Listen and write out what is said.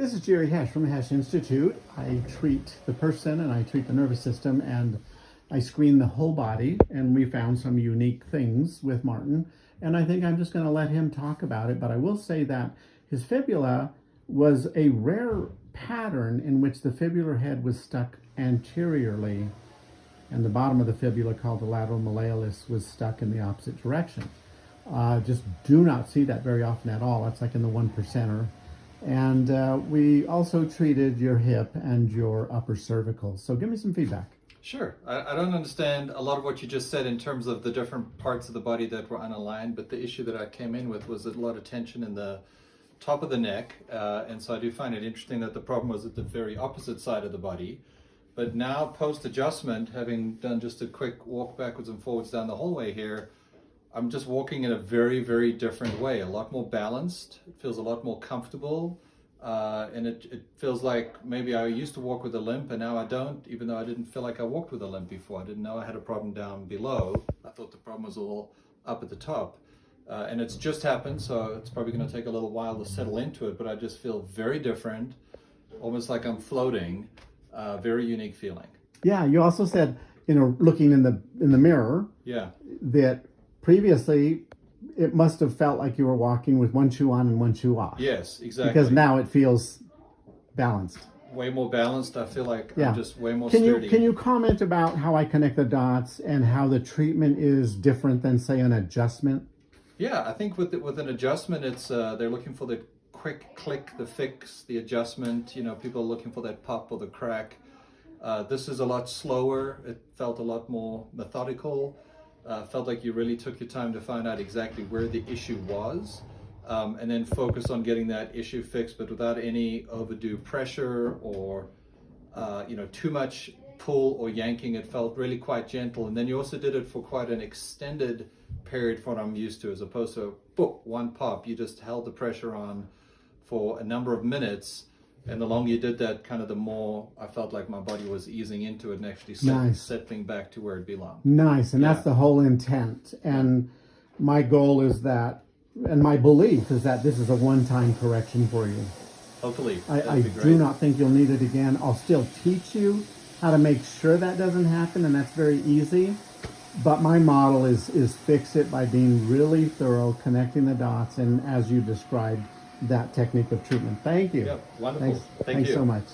This is Jerry Hesch from the Hesch Institute. I treat the person and I treat the nervous system and I screen the whole body, and we found some unique things with Martin, and I think I'm just going to let him talk about it. But I will say that his fibula was a rare pattern in which the fibular head was stuck anteriorly and the bottom of the fibula, called the lateral malleolus, was stuck in the opposite direction. Just do not see that very often at all. That's like in the 1%er. And we also treated your hip and your upper cervical. So give me some feedback. Sure. I don't understand a lot of what you just said in terms of the different parts of the body that were unaligned, but the issue that I came in with was a lot of tension in the top of the neck. And so I do find it interesting that the problem was at the very opposite side of the body. But now, post-adjustment, having done just a quick walk backwards and forwards down the hallway here, I'm just walking in a very, very different way, a lot more balanced. It feels a lot more comfortable. And it feels like maybe I used to walk with a limp and now I don't, even though I didn't feel like I walked with a limp before. I didn't know I had a problem down below. I thought the problem was all up at the top. And it's just happened, so it's probably going to take a little while to settle into it, but I just feel very different, almost like I'm floating. Very unique feeling. Yeah, you also said, looking in the mirror, that previously it must have felt like you were walking with one shoe on and one shoe off. Yes, exactly. Because now it feels balanced. Way more balanced. I feel like I'm just way more sturdy. Can you comment about how I connect the dots and how the treatment is different than, say, an adjustment? Yeah, I think with an adjustment, it's they're looking for the quick click, the fix, the adjustment. People are looking for that pop or the crack. This is a lot slower. It felt a lot more methodical. Felt like you really took your time to find out exactly where the issue was, and then focus on getting that issue fixed, but without any overdue pressure or too much pull or yanking. It felt really quite gentle, and then you also did it for quite an extended period from what I'm used to, as opposed to one pop. You just held the pressure on for a number of minutes. And the longer you did that, kind of the more I felt like my body was easing into it and actually settling back to where it belonged. Nice. And that's the whole intent. And my goal is that, and my belief is that this is a one-time correction for you. Hopefully. I do not think you'll need it again. I'll still teach you how to make sure that doesn't happen, and that's very easy. But my model is fix it by being really thorough, connecting the dots, and as you described, that technique of treatment. Thank you. Yeah, wonderful. Thanks so much.